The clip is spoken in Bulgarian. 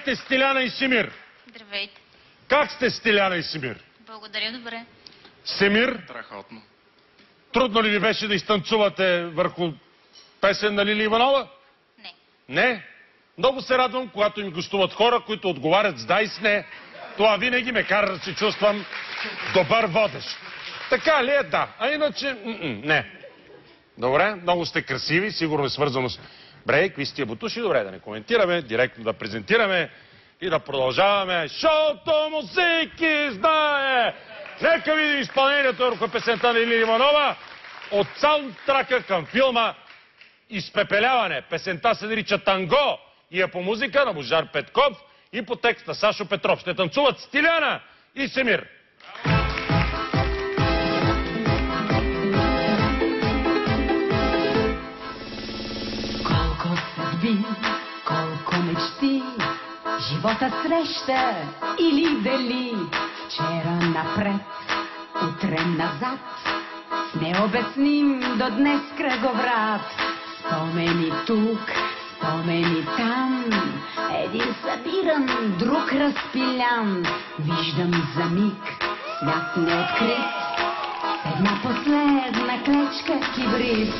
Здравейте, Стиляна и Семир! Здравейте. Как сте, Стиляна и Семир? Благодаря, добре. Семир, Страхотно. трудно ли ви беше да изтанцувате върху песен на Лили Иванова? Не. Не? Много се радвам, когато им гостуват хора, които отговарят с да и с не. Това винаги ме кара да се чувствам добър водещ. Така ли е? Да. А иначе, не. Добре, много сте красиви, сигурно е свързано с брейк, какви сте бутуши. Добре, да не коментираме, директно да презентираме и да продължаваме. Шоуто музики знае! Нека видим изпълнението върху песента на Лили Иванова от саундтрака към филма Изпепеляване. Песента се нарича Танго и е по музика на Божар Петков и по текст на Сашо Петров. Ще танцуват Стиляна и Семир. Колко съдби, колко мечти, живота среща или дели. Вчера напред, утре назад, с необясним до днес кръговрат. Спомени тук, спомени там, един събиран, друг разпилян. Виждам за миг свят неоткрит, една последна клечка кибрид.